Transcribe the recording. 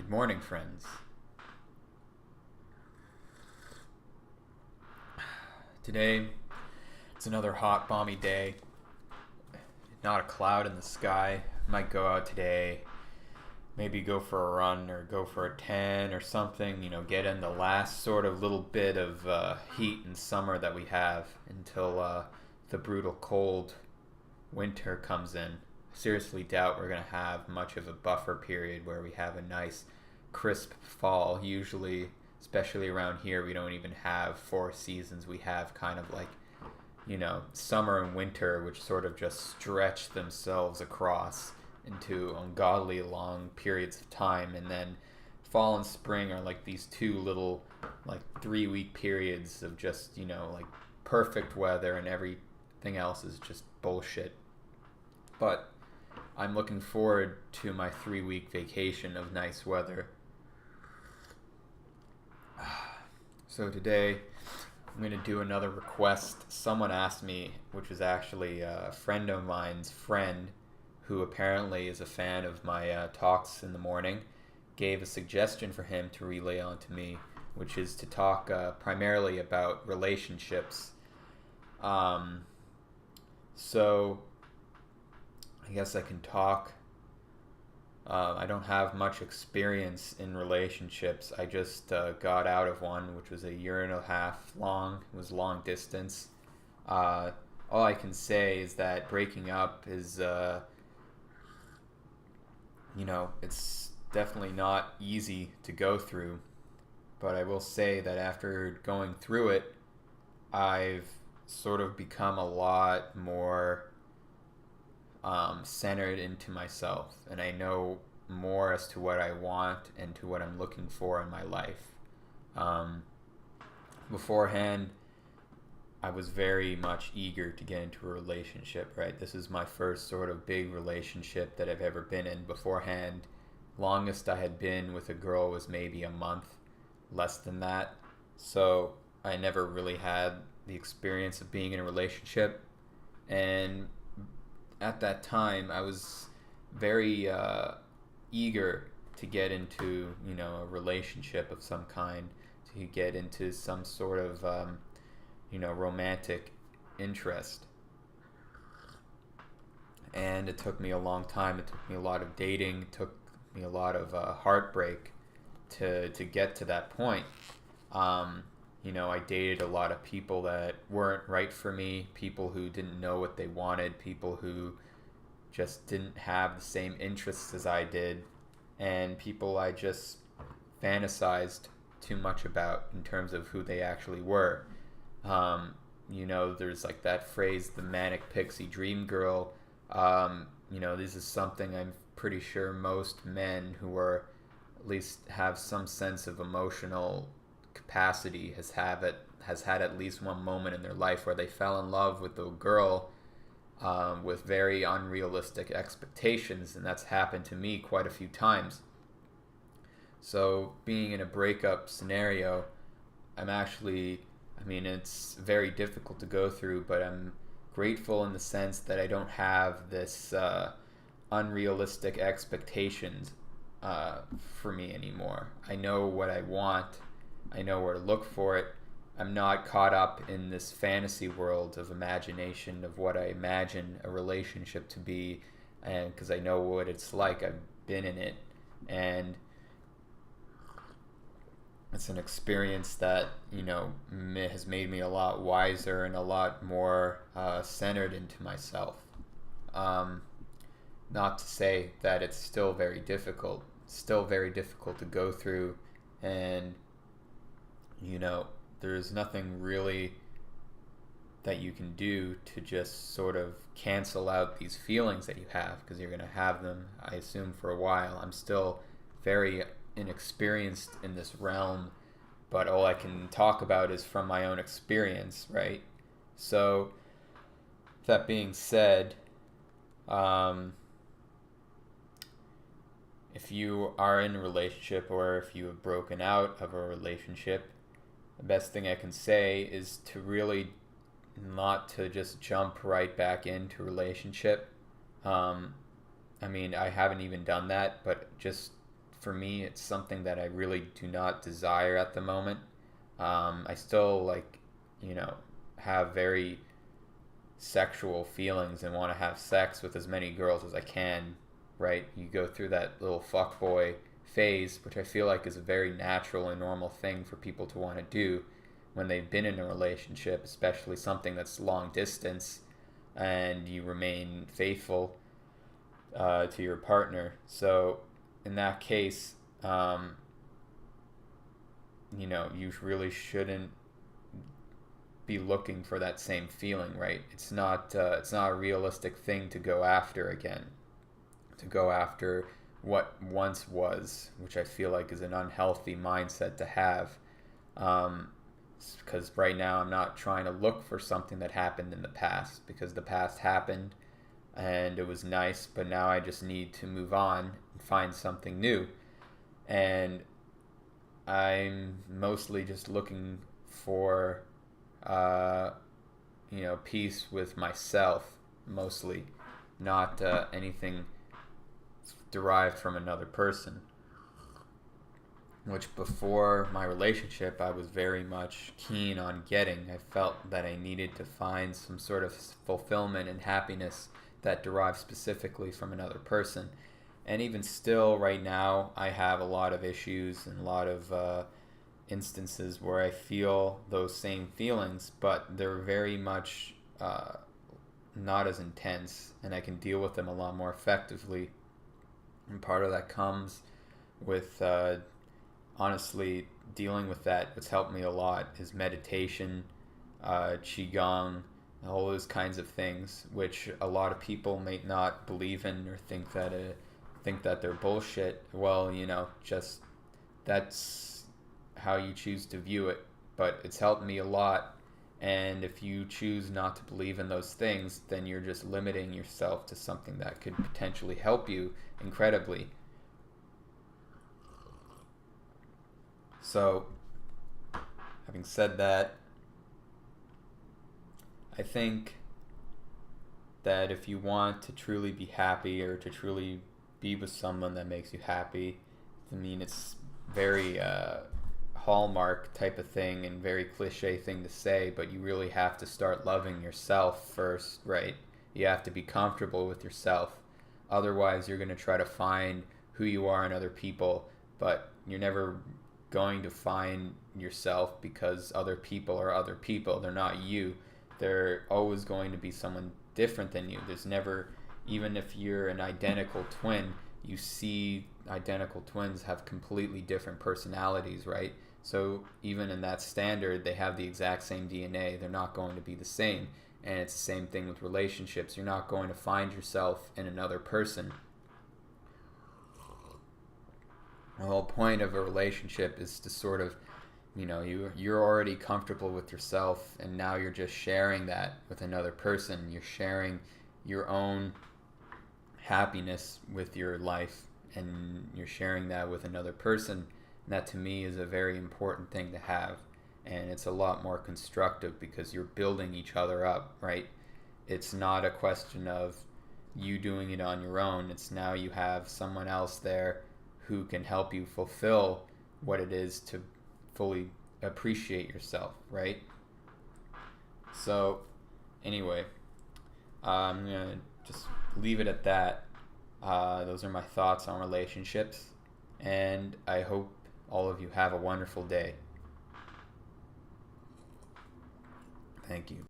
Good morning, friends. Today, it's another hot, balmy day. Not a cloud in the sky. Might go out today, maybe go for a run or go for a tan or something. Get in the last sort of little bit of heat and summer that we have until the brutal cold winter comes in. Seriously doubt we're going to have much of a buffer period where we have a nice crisp fall. Usually, especially around here, we don't even have four seasons. We have kind of like, summer and winter, which sort of just stretch themselves across into ungodly long periods of time. And then fall and spring are like these two little, like 3 week periods of just, like perfect weather, and everything else is just bullshit. But I'm looking forward to my 3 week vacation of nice weather. So today, I'm going to do another request. Someone asked me, which was actually a friend of mine's friend, who apparently is a fan of my talks in the morning, gave a suggestion for him to relay on to me, which is to talk primarily about relationships. So I guess I can talk. I don't have much experience in relationships. I just got out of one, which was a year and a half long. It was long distance. All I can say is that breaking up is, it's definitely not easy to go through. But I will say that after going through it, I've sort of become a lot more centered into myself, and I know more as to what I want and to what I'm looking for in my life. Um, Beforehand, I was very much eager to get into a relationship, right? This is my first sort of big relationship that I've ever been in. Beforehand, longest I had been with a girl was maybe a month, less than that. So I never really had the experience of being in a relationship. And at that time, I was very eager to get into, a relationship of some kind, to get into some sort of, romantic interest. And it took me a long time. It took me a lot of dating. It took me a lot of heartbreak to get to that point. I dated a lot of people that weren't right for me, people who didn't know what they wanted, people who just didn't have the same interests as I did, and people I just fantasized too much about in terms of who they actually were. There's like that phrase, the manic pixie dream girl. This is something I'm pretty sure most men who are at least have some sense of emotional capacity has had at least one moment in their life where they fell in love with a girl with very unrealistic expectations, and that's happened to me quite a few times. So being in a breakup scenario, it's very difficult to go through, but I'm grateful in the sense that I don't have this unrealistic expectations for me anymore. I know what I want. I know where to look for it. I'm not caught up in this fantasy world of imagination of what I imagine a relationship to be, and because I know what it's like, I've been in it, and it's an experience that has made me a lot wiser and a lot more centered into myself. Not to say that it's still very difficult. It's still very difficult to go through, and there's nothing really that you can do to just sort of cancel out these feelings that you have, because you're going to have them, I assume, for a while. I'm still very inexperienced in this realm, but all I can talk about is from my own experience, right? So, that being said, if you are in a relationship or if you have broken out of a relationship, the best thing I can say is to really not to just jump right back into a relationship. I haven't even done that, but just for me, it's something that I really do not desire at the moment. I still like, you know, have very sexual feelings and want to have sex with as many girls as I can, right? You go through that little fuckboy phase, which I feel like is a very natural and normal thing for people to want to do when they've been in a relationship, especially something that's long distance and you remain faithful to your partner. So in that case, you really shouldn't be looking for that same feeling, right? It's not a realistic thing to go after again, to go after what once was, which I feel like is an unhealthy mindset to have. Because right now I'm not trying to look for something that happened in the past, because the past happened and it was nice, but now I just need to move on and find something new. And I'm mostly just looking for, uh, peace with myself, mostly, not anything derived from another person. Which before my relationship, I was very much keen on getting. I felt that I needed to find some sort of fulfillment and happiness that derived specifically from another person. And even still, right now, I have a lot of issues and a lot of instances where I feel those same feelings, but they're very much not as intense, and I can deal with them a lot more effectively. And part of that comes with honestly dealing with that. What's helped me a lot is meditation, qigong, all those kinds of things, which a lot of people may not believe in or think that they're bullshit. Well, just that's how you choose to view it. But it's helped me a lot. And if you choose not to believe in those things, then you're just limiting yourself to something that could potentially help you incredibly. So, having said that, I think that if you want to truly be happy or to truly be with someone that makes you happy, I mean, it's very hallmark type of thing and very cliche thing to say, but you really have to start loving yourself first, right? You have to be comfortable with yourself. Otherwise, you're going to try to find who you are in other people, but you're never going to find yourself, because other people are other people. They're not you. They're always going to be someone different than you. There's never, even if you're an identical twin, you see identical twins have completely different personalities, right? So even in that standard, they have the exact same DNA. They're not going to be the same. And it's the same thing with relationships. You're not going to find yourself in another person. The whole point of a relationship is to sort of, you're already comfortable with yourself, and now you're just sharing that with another person. You're sharing your own happiness with your life, and you're sharing that with another person. And that to me is a very important thing to have. And it's a lot more constructive because you're building each other up, right? It's not a question of you doing it on your own. It's now you have someone else there who can help you fulfill what it is to fully appreciate yourself, right? So, anyway, I'm going to just leave it at that. Those are my thoughts on relationships, and I hope all of you have a wonderful day. Thank you.